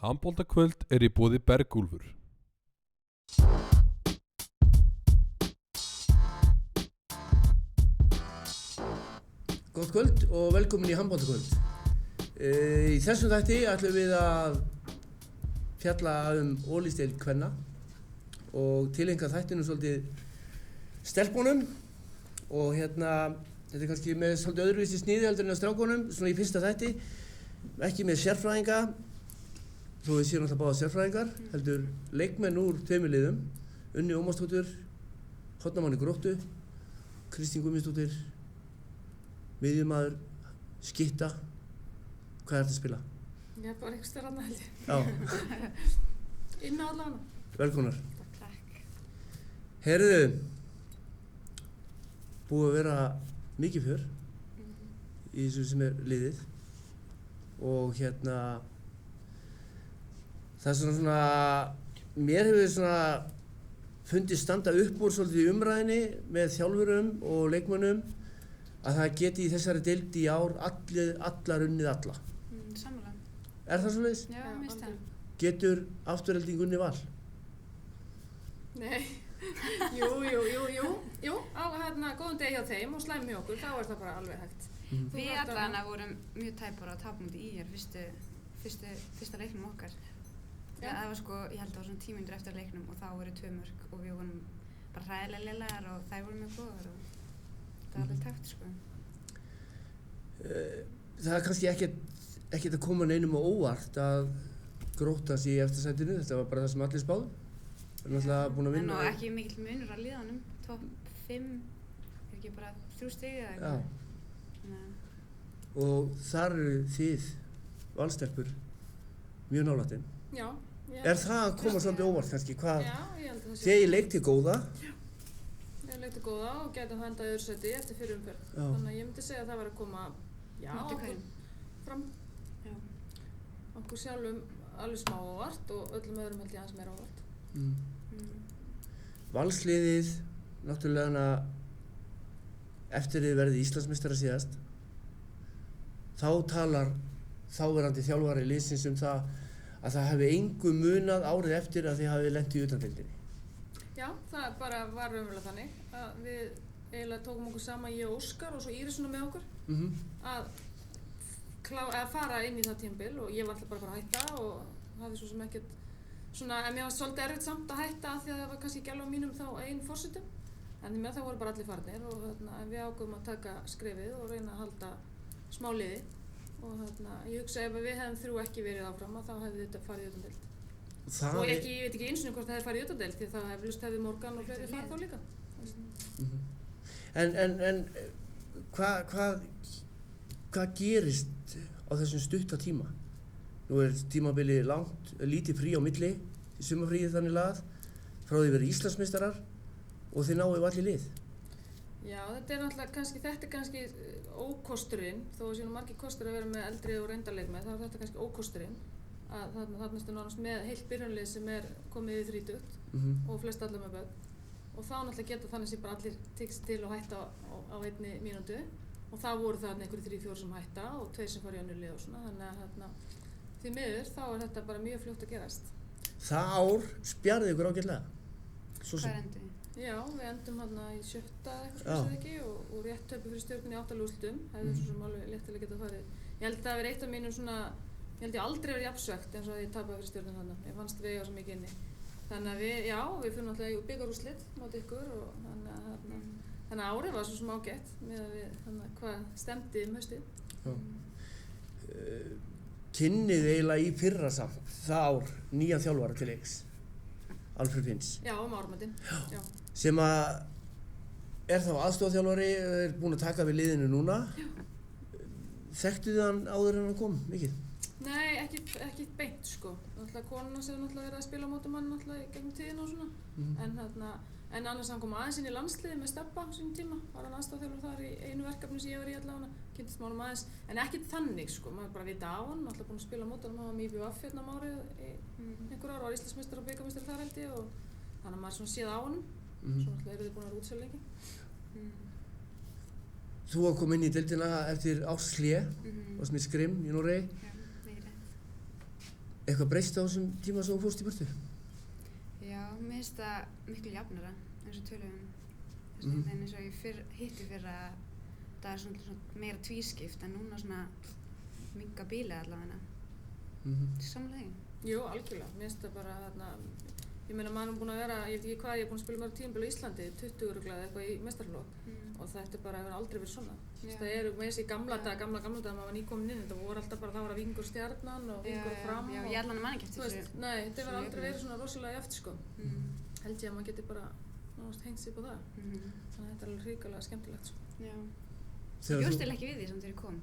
Handboltakvöld í boði Bergúlfur. Gott kvöld og velkomin í handboltakvöld. Í þessum þætti ætlum við að fjalla ólífsdeild kvenna og tileinka þættinu svolítið stelpunum og þetta er kannski með svolítið öðruvísi sniði heldur en á strákunum, svona í fyrsta þætti, ekki með sérfræðinga, þó við séum alltaf báða sérfræðingar, heldur leikmenn úr tveimur liðum, Unni Ómarsdóttir, hornarmann í Gróttu, Kristín Guðmundsdóttir, miðjumaður, skytta. Hvað ertu að spila? Ég er bara einhvers þar annað held ég. Já. Inn á allavega. Velkomnar. Takk. Heyrðu, búið að vera mikið fjör í þessu sem er liðið og það er svona, mér hefur svona fundist standa upp úr svolítið í umræðinni með þjálfurum og leikmönnum að það geti í þessari deild í ár allar unnið alla. Sammála. Er það svoleiðis? Já, mér finnst það. Getur Afturelding unnið Val? Nei. Jú, á góðum degi hjá þeim og slæmi hjá okkur, þá er það bara alveg hægt. Við allavega vorum mjög tæpar á tapmóti í fyrsta leiknum okkar. Það var ég held að það var svona 10 mínútur eftir leiknum og þá voru 2 mörk og við vorum bara hræðilega lélegar og þær voru mjög góðar og það var alveg tæpt Það er kannski ekkert að koma neinum á óvart að Grótta sig í efsta sætinu, þetta var bara það sem allir spáðu. Það er náttúrulega búin að vinna. En ekki mikill munur á liðunum, topp 5, er ekki bara 3 stig eða eitthvað. Já. Og þar eru þið, valstelpur, mjög nálægt þeim. Já. Er það að koma svolítið óvart kannski? Já, ég held að það sé. Þegar ég leikti góða. Já. Ég leikti góða og gæti að enda öðru sæti eftir fyrri umferð. Já. Þannig að ég myndi segja að það var að koma, okkur fram. Já. Okkur sjálfum alveg smá óvart og öllum öðrum held ég aðeins meira óvart. Valsliðið, náttúrulega eftir þið verðið Íslandsmeistara síðast, þá talar þáverandi þjálfari liðsins það að það hefði engu munað árið eftir að þið hafið lent í utandeildinni. Já, það bara var raunverulega þannig að við eiginlega tókum okkur saman, ég og Óskar og svo Íris með okkur að fara inn í það tímabil og ég var alltaf bara að hætta og hafði svo sem ekkert svona, en mér var svolítið erfitt samt að hætta af því að það var kannski ekki alveg á mínum þá einu forsendum en því með það voru bara allir farnir og við ákveðum að taka skrefið og reyna að halda smá liði og ég hugsa ef við hefðum 3 ekki verið áfram þá hefði þetta farið í utandeild. Og ég veit ekki eins og hvort það hefði farið í utandeild því það hefði Morgan og fleiri farið þá líka. En hvað gerist á þessum stutta tíma? Nú er tímabilið langt, lítið frí á milli, í sumarfríið þannig lagað, frá því verið Íslandsmeistarar og þið náðu allir lið. Já, þetta er náttúrulega kannski ókosturinn, þó að séu margir kostur að vera með eldri og reyndarleikmenn, þá er þetta kannski ókosturinn að þarna ertu nánast með heilt byrjunlið sem er komið í 30 og flest allir með börn og þá náttúrulega geta þannig sem bara allir tekst til og hætta á einni mínútu og þá voru það einhverjir 3-4 sem hætta og 2 sem fara í önnur lið og svona, þannig að því miður þá er þetta bara mjög fljótt að gerast. Það ár spjarði ykkur ágætlega? Hvað endum við? Já, við endum í 7. eitthvað ekki og rétt töpu fyrir Stjörnunni í 8 úrslitum. Hefði svo sem alveg léttilega getað farið. Ég held að það verið eitt af mínum svona, ég held ég aldrei verið jafnsvegt eins og að ég tapaði fyrir Stjörnunni þarna. Ég fannst við eiga svo mikið inni. Þannig að við fyrir náttúrulega í bikarúrslit móti ykkur og þannig að árið var svo sem ágætt með að við hvað stemdi haustið. Kynnið eiginlega í fyrra samt, það ár, nýjan þjálfara til leiks, Alfred Finns. Já, áramótin. Já. Sem að er þá aðstoðarþjálfari, er búinn að taka við liðinu núna. Já. Þekktu þið hann áður en hann kom, mikið? Nei, ekki beint sko. Náttúrulega konuna sem verið að spila á mótum hann náttúrulega í gegnum tíðina og svona. En annars hann kom aðeins inn í landsliði með Stebba á sínum tíma. Var hann aðstoðarþjálfari þar í einu verkefni sem ég var í allavega. Kynntist málum aðeins, en ekkert þannig sko. Maður bara vita á hann, náttúrulega búinn að spila á mótum. Hann var með IBVF árið í einhver ár, var Íslandsmeistari og bikarmeistari þar held ég og þannig að maður svona séð á honum. Svo náttúrulega eru þið búin að vera útsölu lengi. Þú að koma inn í deildina eftir árshlé, varst með Skrim í Noregi. Já, það er rétt. eitthvað breyst á þessum tíma sem þú fórst í burtu? Já, mér finnst það miklu jafnara eins og tölum en eins og ég hitti fyrra það er svona meira tvískipt en núna svona minga bílið allavega samlega. Jú, algjörlega, mér finnst það bara þarna, ég meina maður búin að vera, ég veit ekki hvað, ég er búin að spila mörg tímabil á Íslandi, 20 örugglega eitthvað í meistaraflokk og þetta bara hefur aldrei verið svona. Það eru með þessi gamla daga, maður var nýkomin inn, þetta voru alltaf bara, það var að Víkingur Stjarnan og Víkingur Fram Já, ég allan að mann ekki eftir þessu. Nei, þetta hefur aldrei verið svona rosalega í eftir sko. Held ég að maður geti bara náttúrulega hengt sig upp á það. Þannig að þetta er alveg hrikalega skemmtilegt sko. Já. Þú bjóst eiginlega ekki við því samt þegar ég kom.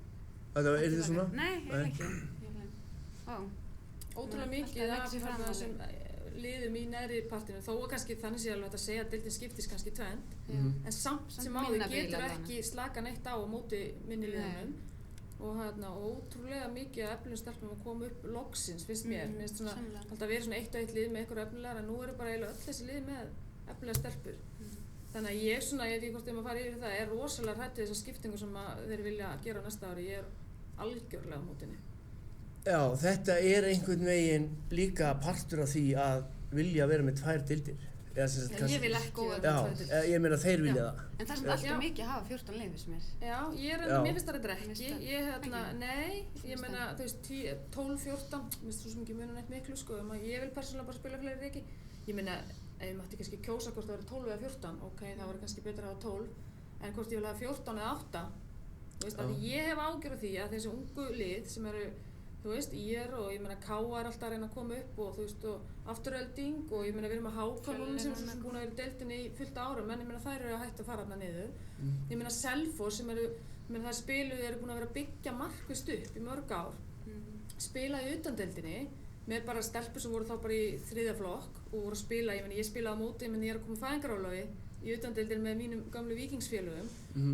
Er þið svona? Nei, ég ekki. Vá. Ótrúlega mikið af þessum liðum í neðri partinu, þó að kannski þannig sé alveg hægt að segja að deildin skiptist kannski tvennt, en samt sem áður getur ekki slaka neitt á móti minni liðunum og ótrúlega mikið af efnilegum stelpum að koma upp loksins, finnst mér. Mér finnst svona alltaf verið svona eitt og eitt lið með einhverju efnilegar, en nú eru bara eiginlega öll þessi lið með efnilegar stelpur. Þannig að ég svona, ég veit ekki hvort ég maður fara yfir það, er rosalega hrædd við þessa skiptingu sem þeir vilja gera á næsta ári. Ég er algjörlega á mótinni. Já, þetta er einhvern veginn líka partur af því að vilja vera með 2 deildir. Ég vil ekki vera með 2 deildir. Já, ég meina þeir vilja það. En það er alltaf mikið að hafa 14 lið fyrst mér. Já, mér finnst það reyndar ekki. Nei, ég meina, þú veist, 12, 14, mér finnst svo sem ekki munar neitt miklu, sko. Ég vil persónulega bara spila fleiri leiki. Ég meina, ef ég mætti kannski kjósa hvort það verið 12 eða 14, ok, það verið kannski betra að hafa 12, en hvort ég vil hafa 14 eða 8, þú veist, að ég hef ágjörð því að þessi ungu lið sem eru, þú veist, IR og ég meina KA er alltaf að reyna að koma upp og þú veist, og Afturölding og ég meina við erum að HK núna sem er svo búin að vera í deildinni í fullt árum, en ég meina þær eru að hætta að fara þarna niður. Ég meina Selfoss sem eru, ég meina það spiluð eru búin að vera að byggja markvisst upp í mörg ár, spila í utandeildinni með bara stelpur sem voru þá bara í 3. flokk og voru að spila, ég meina ég spilaði á móti, ég er að koma fæðingarorlofi í utandeildinni með mínum gamlu Víkingsfélögum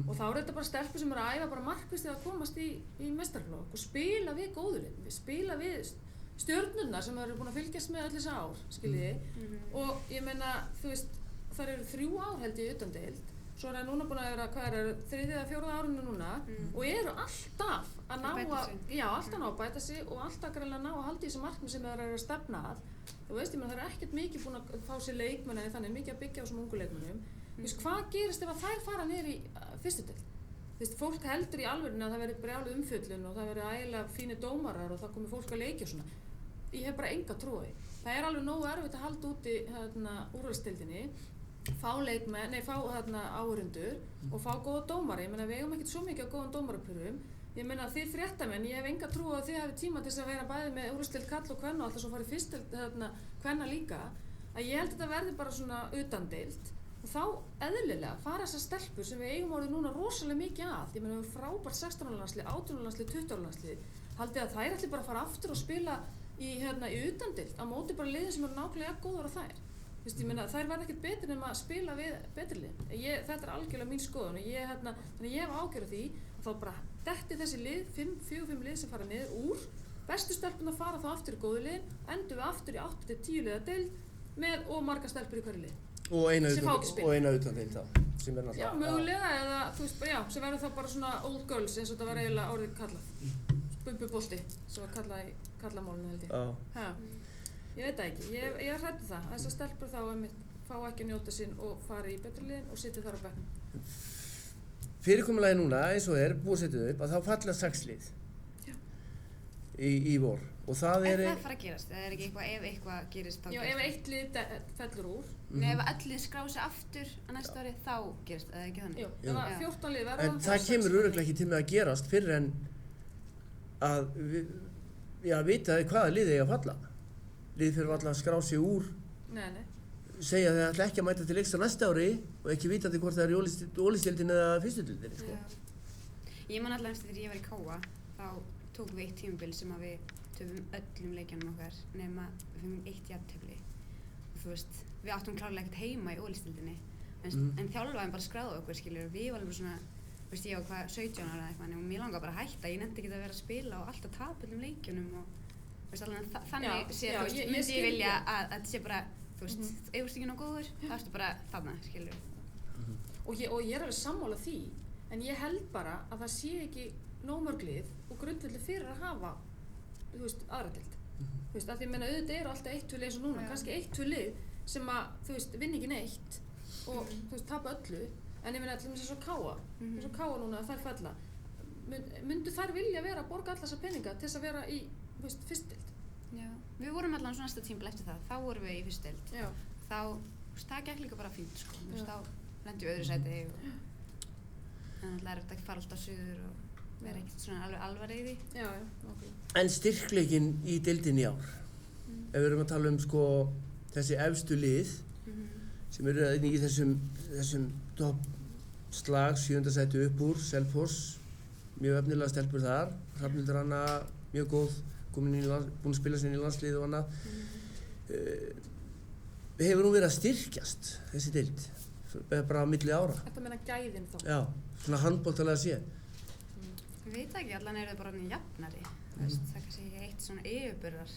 og þá eru þetta bara stelpur sem eru að æfa bara markvisst að komast í meistaraflokk og spila við góðurinn, spila við stjörnurnar sem eru búin að fylgjast með öll þessi ár, skiljiði, og ég meina, þú veist, þar eru 3 ár held ég í utandeild, svo er það núna búin að vera, hvað er 3. eða 4. árinu núna og eru alltaf að ná að bæta sig og alltaf greinlega ná að halda í þessi markmið sem þeir eru að stefna að. Þú veist, ég meina, það er ekkert mikið búin að fá sér leikmenn eða þannig, mikið að byggja á þessum ungu leikmennum. Þú veist, hvað gerist ef að þær fara niður í fyrstu deild? Þú veist, fólk heldur í alvörinu að það verði brjáluð umfjöllun og það verði ægilega fínir dómarar og það komi fólk að leikja og svona. Ég hef bara enga trú á því. Það er alveg nógu erfitt að halda úti úrvalsdeildinni, fá áhorfendur og fá góða dómara. Ég meina, við eigum ekkert svo mikið á góðum dómarapörum. Ég meina, þið fréttamenn, ég hef enga trú á að þið hafi tíma til þess að vera bæði með úrvalsdeild karla og kvenna og alltaf svo farið fyrstdeild kvenna líka. Að ég held að þetta verði bara svona utandeild og þá eðlilega fara þessar stelpur sem við eigum orðið núna rosalega mikið að. Ég meina, við erum frábært 16-landslið, 18-landslið, 20-landslið. Haldið að þær ætli bara að fara aftur og spila í utandeild á móti bara liðin sem eru nákvæmlega góðar á þær. Þú veist, ég meina, þær verða ekkert betri nema að spila við betri lið. Þetta er algjörlega mín skoðun og þannig ég hef ágjörð því að þá bara detti þessi lið, 4-5 lið sem fara niður úr, bestu stelpurnar fara þá aftur í góðu lið, endum við aftur í 8-10 liða deild með og margar stelpur í hverju lið. Og eina utandeild þá, sem er náttúrulega. Já, mögulega, eða þú veist, já, sem verður þá bara svona old girls eins og þetta var eiginlega orðið kallað. Bumbubolti, svo að kalla í kallamálinu held ég. Ég veit það ekki, ég er hrædd það, þessar stelpur þá fá ekki að njóta sín og fara í betri liðin og sitja þar á bekknum. Fyrirkomulagi núna, eins og búið að setja upp, að þá falla 6 lið í vor og það er... það fara að gerast, það er ekki eitthvað, ef eitthvað gerist þá gerist. Já, ef 1 lið fellur úr. Nei, ef öll lið skrá sig aftur á næsta ári þá gerist, eða ekki þannig? Jú, ef 14 lið verða... En það kemur örugglega ekki til með að gerast fyrir en að vita hvaða lið eiga að falla. Lið fyrir alltaf að skrá sig úr, segja að þeir ætla ekki að mæta til leiks á næsta ári og ekki vitandi hvort það er í ólistildin eða fyrstudeildinni, sko. Ég man alltaf þegar ég var í KA, þá tókum við 1 tímabil sem að við töfum öllum leikjunum okkar nema við fengum 1 jafntefli. Og þú veist, við áttum klárlega ekkert heima í ólistildinni, en þjálfarinn bara skráði okkur, skilur, við varum bara svona, þú veist, ég var 17 ára eða eitthvað, og mér langaði bara að hætta, ég nennti ekki að vera að spila og alltaf tapa öllum leikjunum og þannig sé þú veist, myndi ég vilja að þetta sé bara, þú veist, ef þú ert ekki nóg góður, þá ertu bara þarna, skilur. Og ég er alveg sammála því, en ég held bara að það sé ekki nóg mörg lið og grundvelli fyrir að hafa, þú veist, aðra deild. Þú veist, að því meina auðvitað eru alltaf 1-2 lið eins og núna, kannski 1-2 lið sem að, þú veist, vinna ekki neitt og, þú veist, tapa öllu, en ég meina allir eins og Káa, eins og Káa núna, þær falla. Myndu þær vilja vera að borga alla þessa peninga til þess að vera í, þú veist, fyrstdeild? Já, við vorum allan svo næsta tímabil eftir það, þá vorum við í fyrstdeild. Já. Þá, þú veist, það gekk líka bara fínt, sko, þú veist, þá lendum við öðru sæti og þannig að þetta ekki fara alltaf suður og vera ekkert svona alvarið í því. Já, okkur. En styrkleikinn í deildinni í ár, ef við erum að tala sko þessi efstu lið sem eru í þessum toppslag, 7. sæti upp úr, Selfoss, mjög efnilega stelpur þar, Hrafnhildur Anna, mjög góð, búin að spila sinni í landsliði og annað. Hefur hún verið að styrkjast, þessi deild, bara á milli ára? Þetta meina gæðin þá? Já, svona handboltalega séð. Ég veit ekki, allan eru þau bara orðin jafnari, það er kannski ekki eitt svona yfirburðar,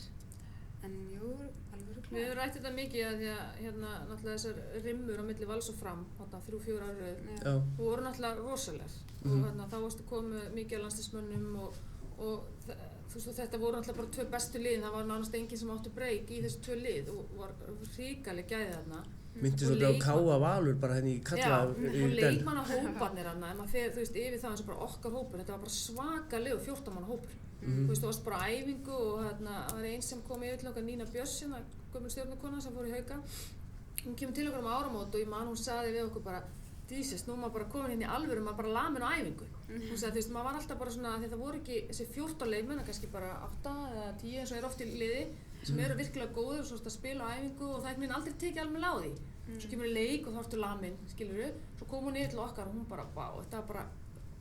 en jú, alveg rúklega. Við höfum rætt þetta mikið að því að hérna náttúrulega þessar rimmur á milli Vals og Fram, þarna 3-4 ára röð, og voru náttúrulega rosalegar og hérna þá varstu komið mikið af landsliðsmönnum og þú veist, þetta voru náttúrulega bara 2 bestu liðin, það var nánast enginn sem áttu breyk í þessu 2 lið og var hrikaleg gæði þarna. Myndi svolítið á Káa Valur bara henni í kalla og leikmannahóparnir þarna, ef maður fer, þú veist, yfir það eins og bara okkar hópur, þetta var bara svakalegur 14 manna hópur. Þú veist, þú varst bara á æfingu og þarna var einn sem kom yfir til okkar, Nína Björns, hérna, gömul stjórnarkona sem fór í Hauka. Hún kemur til okkar áramót og ég man hún sagði við okkur bara, Jesus, nú er maður bara komin inn í alvöru, maður bara lamin á æfingu. Hún sagði, þú veist, maður var alltaf bara svona, þetta voru ekki þessi 14 leikmenn, kannski bara 8 eða 10 eins og er oft í liði, sem eru virkilega góðir og svo að spila á æfingu og það er aldrei tekið alveg á því. Svo kemur leik og þá ertu lamin, skilurðu, svo kom hún yfir til okkar og hún bara, vá, þetta var bara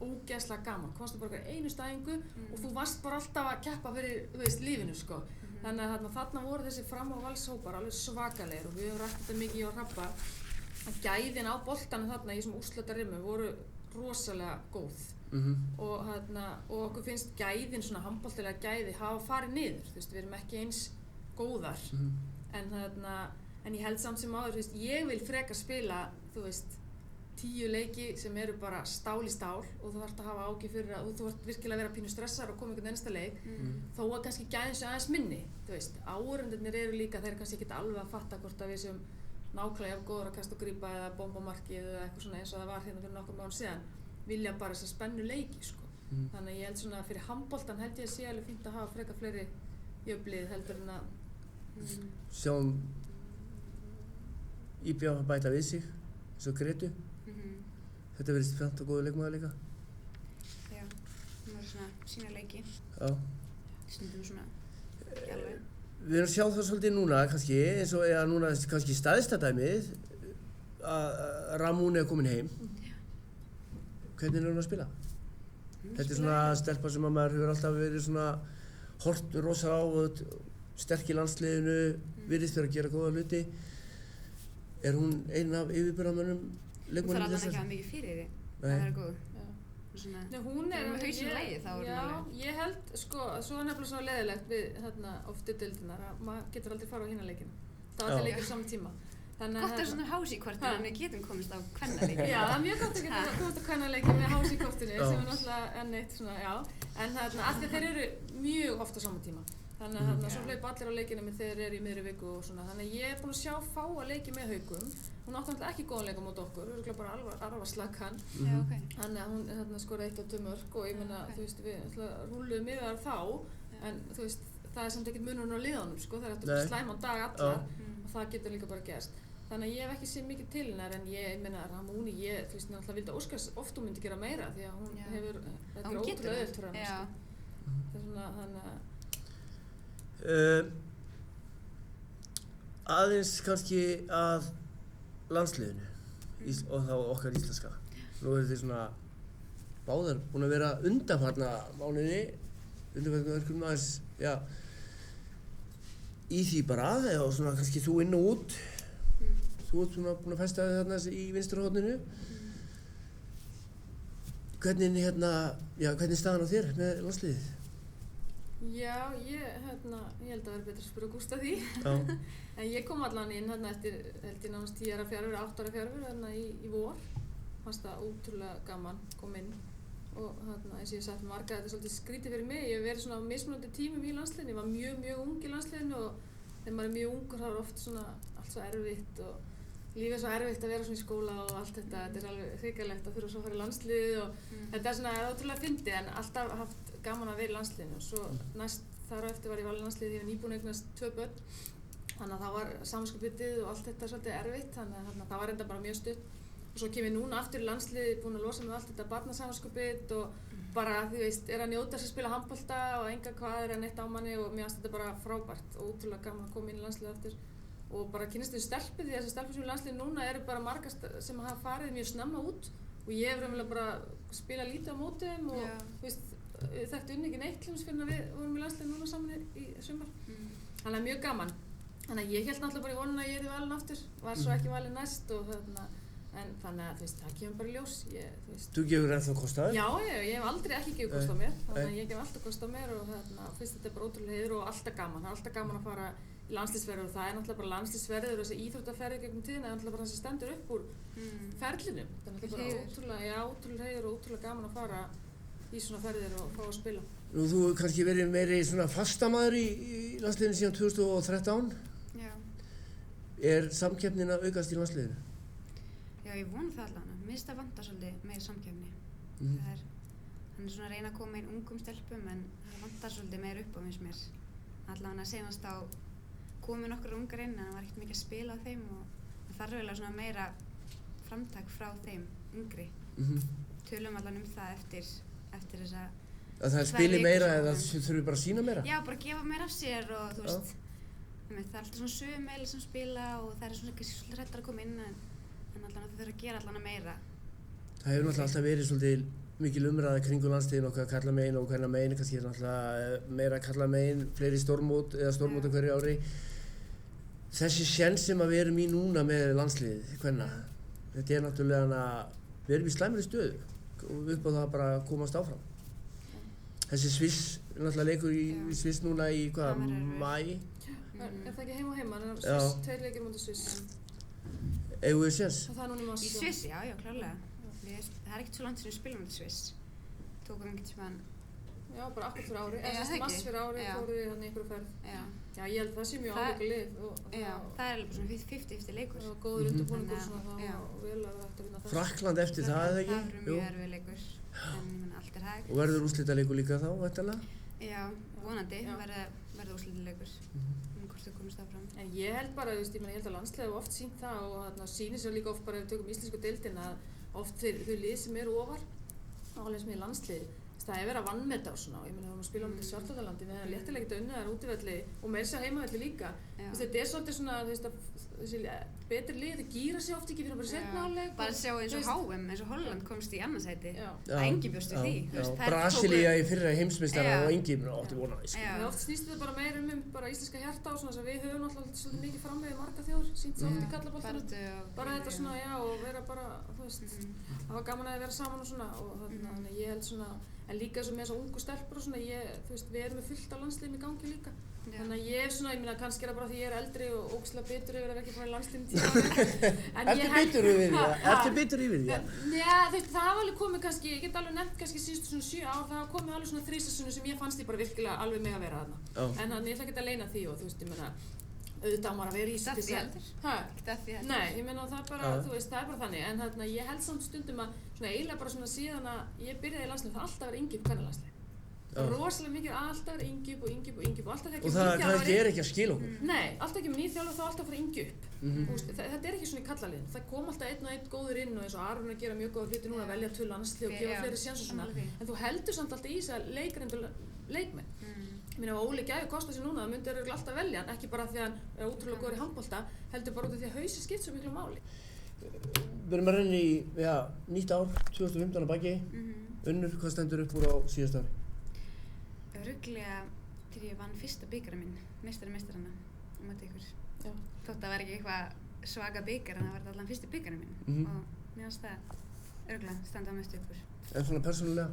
ógeðslega gaman, komstu bara hver einu stæðingu og þú varst bara alltaf að keppa fyrir, þú veist, lífinu, sko. Þannig að þarna voru þessi Fram- og Valshópar alveg svakalegir og við höfum rætt þetta mikið í að Hrafna, að gæðin á boltanum þarna í þessum úrslitarimmu voru rosalega góð. Og okkur finnst gæðin, svona handboltilega gæði, hafa farið niður, þú veist, við erum ekki eins góðar, en ég held samt sem áður, þú veist, ég vil frekar spila, þú veist, 10 leiki sem eru bara stál í stál og þú þarft að hafa ágjur fyrir að þú þarft virkilega að vera pínu stressar og koma einhvern ennsta leik, þó að kannski gæðin sé aðeins minni, þú veist, áhorfendurnir eru líka, þeir kannski ekkert alveg að fatta hvort að við séum nákvæmlega jafn góðar að kasta og grípa eða bomba markið eða eitthvað svona eins og það var hérna fyrir nokkur mánuðum síðan, vilja bara þessa spennu leiki, sko. Þannig að ég held svona fyrir handboltan held ég að sé alveg fínt að hafa frekar fleiri jöfnlið heldur en að Sjáum IBF að bæta við sig, eins og Gretu. Þetta verðist fænt og góður leikmaður líka. Já, hún verður svona sína leiki. Já. Stundum svona, ekki alveg. Við erum að sjá það svolítið núna kannski, eins og eða núna kannski staðista dæmið að Ramón er komin heim. Hvernig er hún að spila? Þetta er svona stelpa sem að maður hefur alltaf verið svona hort rosa á og sterk í landsliðinu, virðist vera að gera góða hluti. Er hún einn af yfirburðamönnum leikmönnum Þú þarf alveg ekki að hafa mikið fyrir því að vera góð. Svona, nei, hún er með hausinn í lagi þá er hún alveg. Já, ég held, sko, svo er nefnilega svona leiðilegt við þarna ofti deildirnar að maður getur aldrei fara á hina leikina. Það var allir leikir saman tíma. Gott er svona hás í kortinu að við getum komist á kvennaleiki. Já, það er mjög gott að geta komist á kvennaleiki með hás í kortinu sem er náttúrulega enn eitt svona, já. En þarna, af því þeir eru mjög oft á sama tíma. Þannig að þarna, svo hlaupa allir á leikinu með þeir eru í miðri viku og svona. Þannig að ég er búin að sjá fáa leiki með Haukum. Hún átti náttúrulega ekki góðan leik á móti okkur, örugglega bara alvar slakan. Já, ok. Þannig að hún þarna skoraði 1 og 2 mörk og ég meina, þú veist, við náttúrulega rúlluðum yfir þar þá, en þú veist, það er samt ekkert munurinn á liðunum, sko, það er eftir slæman dag allar og það getur líka bara gerst. Þannig að ég hef ekki séð mikið til hennar en ég meina Ramóni, ég, þú veist, náttúrulega vildi óskast oft hún myndi gera meira því að hún hefur, þetta er ótrúlega auðvelt fyrir hana, sko. Það er svona, þannig að aðeins kannski að landsliðinu og þá okkar íslenska. Nú eru þið svona báðar búin að vera undanfarna mánuði, undanfarna verkefnum aðeins, já, í því bara og svona kannski þú inn og út. Þú ert svona búin að festa þig þarna í vinsturhorninu. Hvernig hvernig er staðan á þér með landsliðið? Já, ég held að það verður betra að spyrja Gústa því. En ég kom allan inn eftir, held ég nánast 10 ára fjárfur, 8 ára fjárfur í vor. Fannst það ótrúlega gaman, kom inn og eins og ég sagt marga, þetta svolítið skrítið fyrir mig. Ég hef verið svona á mismunandi tímum í landsliðinu. Ég var mjög ung í landsliðinu og þegar maður mjög ungur þá oft svona allt svo erfitt og lífið svo erfitt að vera svona í skóla og allt þetta. Þetta alveg hrikalegt að þurfa svo að fara í landsliðið og þetta svona ótrúlega fyndið en alltaf haft gaman að vera í landsliðinu. Og svo næst þar á eftir var ég valin í landsliðið, ég var nýbúin að eignast 2 börn. Þannig að það var samviskubitið og allt þetta svolítið erfitt, þannig að það var enda bara mjög stutt. Og svo kem ég núna aftur í landsliðið, búin að losa með allt þetta barnasamviskubit og bara, þú veist, að njóta þess að spila handbolta og enga kvaðir en neitt á manni og mér finnst þetta bara frábært og ótrúlega gaman að koma inn í landsliðið aftur. Og bara kynnast við stelpur því að þessar stelpur sem í landsliðið núna eru bara margar sem hafa farið mjög snemma út og ég hef raunverulega bara spilað lítið á móti þeim og, þú veist, þekkti unni ekki neitt hljóms fyrir að við vorum í landsliðið núna saman í sumar. Þannig að mjög gaman. Þannig að ég hélt náttúrulega bara í vonuna að ég yrði valin aftur, var svo ekki valin næst og en þannig að þú veist, það kemur bara í ljós. Þú gefur ennþá kost á þér? Já, ég hef aldrei ekki gefið kost á mér, þannig að ég gef alltaf kost á mér og fyrst þetta er bara ótrúlega heiður og alltaf gaman. Það er alltaf gaman að fara í landsliðsferðir og það er náttúrulega bara landsliðsferðir og þessi íþróttaferðir gegnum tíðina er náttúrulega bara það sem stendur upp úr ferlinum. Það er náttúrulega bara ótrúlega heiður og ótrúlega gaman að fara í svona ferðir og fá að spila. Nú, þú hefur kannski verið meiri svona fastamaður í landsliðinu síðan 2013. Já. Er samkeppnin að aukast í landsliðinu? Já, ég vona það allavega. Mér finnst það vantar svolítið meiri samkeppni. Hann er svona að reyna að koma inn ungum stelpum en það vantar svolítið meira upp á finnst mér. Allavega senast á komu nokkur ungar inn en það var ekkert mikið að spila á þeim og það þarf eiginlega svona meira framtak frá þeim ungri. Tölum allavega það eftir þessa að það spili meira eða þurfi bara að sína meira? Já, bara gefa meira af sér og þú veist, það er alltaf svona sögumeil sem spila og það er svona kannski svolítið hrættar að koma inn en allavega þau þurfa að gera allavega meira. Það hefur náttúrulega alltaf verið svolítið mikil umræða kringum landsliðinu okkar karlamegin og kvennamegin, kannski náttúrulega meira karlamegin, fleiri stórmót eða stórmót hverju ári. Þessi séns sem við erum í núna með landsliðið, kvenna, þetta er náttúrulega við erum í slæmri stöðu og upp á það bara að komast áfram. Þessi Sviss, náttúrulega leikur í Sviss núna í hvað, maí? Er það ekki heima og heima? Það er Sviss, 2 leikir mútið Sviss. Eigum við séns? Það er núna í mars. Í Sviss, já, klárlega. Það er ekkert svo langt sem við spilum mútið Sviss. Tókum einhvern tímann. Já, bara akkur fyrir ári, eða mars fyrir ári fóruð við þannig einhverju ferð. Já, ég held það sé mjög áleika lið. Já, það er alveg svona 50-50 leikur. Og góður undirbúningur og svona það og vel að þetta vinna það. Frakkland eftir það, eða ekki? Það verður mjög erfið leikur, en allt er hægt. Og verður úrslitaleikur líka þá, væntanlega? Já, vonandi verður úrslitaleikur, hvort þau komist áfram. En ég held bara, ég held að landsliðið hafa oft sýnt það og sýnir sér líka oft bara ef við tökum íslensku deildina að oft þau lið sem eru ofar, álega sem í landsliði, það er verið að vannmeta og svona og ég meina þegar maður spila um til Svartfjallalandi við hefum léttilega getað unnið þar útivelli og meira sér heimavelli líka. Þetta er svolítið svona, þessi betri lið, þau gíra sig oft ekki fyrir bara seinna hálfleik. Bara að sjá eins og HM, eins og Holland komst í annarsæti. Það engi bjóst við því. Brasilía í fyrra heimsmeistara og engi átti vona því. Oft snýst þetta bara meira bara íslenska hjarta og svona við höfum náttúrulega svolítið mikið framvegið marga þjóðir, sýnt svo oft í karlaboltanum. Bara þetta svona, já, og vera bara, þú veist, það var gaman að vera saman og svona og þannig ég held svona en líka eins og með þessar ungu stelpur og svona, þú veist, við erum með fullt af landsliðum í gangi líka. Þannig að ég svona, ég meina kannski er það bara því ég er eldri og ógeðslega bitur yfir að vera ekki bara í landsliðum 10 ára. Ertu bitur yfir því? Ertu bitur yfir því? Já, þú veist, það hafa alveg komið kannski, ég get alveg nefnt kannski síðustu svona 7 ár, það hafa komið alveg svona 3 sessunum sem ég fannst ég bara virkilega alveg með að vera þarna. En þannig ég ætla ekki að leyna því og þú veist, ég meina auðvitað á maður að vera í Nei, ég meina það er bara, þú veist, það er bara þannig en þarna ég held samt stundum að svona eiginlega bara svona síðan að ég byrjaði í landsliðinu það er alltaf verið yngjupp kvennalandsliði. Rosalega mikið alltaf verið yngjupp og alltaf þegar og það kannski er ekki að skila okkur. Nei, alltaf ekki með nýþjálfari þá alltaf að fara yngjupp. Þetta er ekki svona í kallaliðinu. Það kom alltaf einn og einn góður inn og eins og Aron að gera mjög góða hluti núna að velja tölu landslið og gefa fleiri séns og svona. En þú heldur samt alltaf í þess að leikreyndu leikmenn. Ég meina ef Óli gæfi kosta sér núna, það myndi örugglega alltaf velja hann, ekki bara því að hann er ótrúlega góður í handbolta, heldur bara út af því að hausi skipt svo miklu máli. Við erum að renna í, nýtt ár, 2015 að baki. Unnur, hvað stendur upp úr á síðast ári? Örugglega þegar ég vann fyrsta bikarinn minn, meistarana, mætti ykkur. Þótt það var ekki eitthvað svaka bikar, en það var allan fyrsti bikarinn minn. Og mér fannst það örugglega standa á mestu ykkur. En svona persónulega?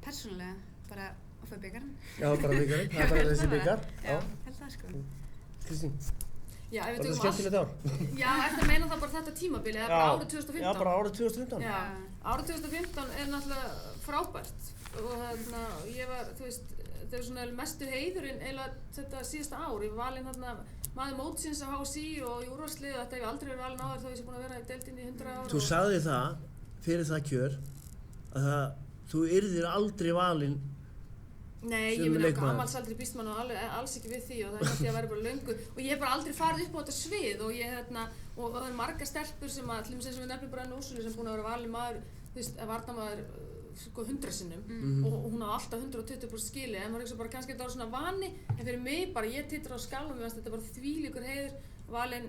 Persónulega, bara að fá bikarinn. Já, bara bikarinn, það er bara þessi bikar. Já, held það sko. Kristín, var þetta skemmtilegt ár? Já, eftir að meina það bara þetta tímabili, eða bara árið 2015? Já, bara árið 2015. Já, árið 2015 er náttúrulega frábært og ég var, þú veist, þetta er svona mestu heiðurinn eiginlega þetta síðasta ár. Ég var valinn maður mótsins á HSÍ og í úrvalslið, þetta hef ég aldrei verið valinn áður þó ég sé búin að vera í deildinni í 100 ár. Þú sagði það fyrir það kjör að þú yrðir aldrei valinn. Nei, ég meina gammalsaldri býst mann og alls ekki við því og það hætti að vera bara löngu og ég hef bara aldrei farið upp á þetta svið og ég og það er margar stelpur sem að, til dæmis eins og við nefnum bara Úrsulu sem búin að vera valin maður, þú veist, varnarmaður sko 100 sinnum og hún hafði alltaf 120% skili en maður bara kannski þetta var svona vani en fyrir mig bara ég titra á skálum mér þetta bara þvílíkur heiður valin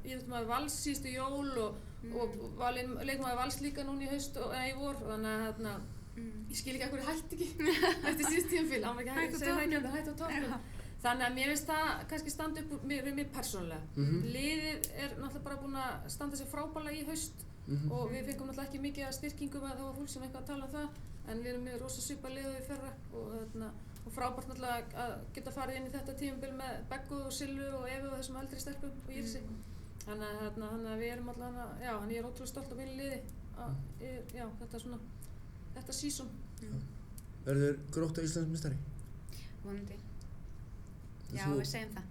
íþróttamaður Vals síðustu jól og valin leikmaður Vals líka núna í haust og í vor og þannig að ég skil ekki að hverju hætti ekki eftir síðust tímafél, hann var ekki hægt að segja það ekki hætti á toppnum. Þannig að mér finnst það kannski standa upp við mig persónulega. Liðið er náttúrulega bara búin að standa sig frábærlega í haust og við fengum náttúrulega ekki mikið að styrkingum að það var fólk sem eitthvað að tala um það en við erum með rosa svipað liðið í fyrra og frábært náttúrulega að geta farið inn í þetta tímabil með Beggu og Silvu og Evu og þessum eldri stelpum og Írisi. Þannig að við erum alltaf, já, ég er ótrúlega stolt á mínu liði að, þetta season. Verður Grótta Íslandsmeistari? Vonandi. Já, við segjum það.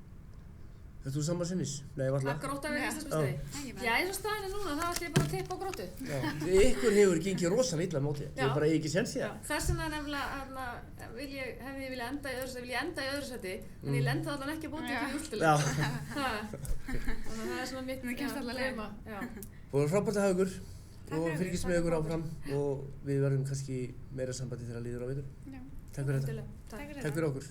Ert þú sammála sinnis? Nei, varla. Að Grótta verður Íslandsmeistari? Já, eins og staðan er núna, þá ætlum ég bara að tippa á Gróttu. Ykkur hefur gengið rosalega illa mótið. Ég bara ekki séns í það. Þess vegna nefnilega hefði ég viljað enda í öðru sæti, en ég lenda allan ekki að bóta ekki í úrstileg. Þannig að það er svona mitt drauma. Og frábært að hafa ykkur. Og fylgist með ykkur áfram og við verðum kannski meira sambandi þegar líður á vetur. Takk fyrir þetta. Takk fyrir Takk fyrir okkur.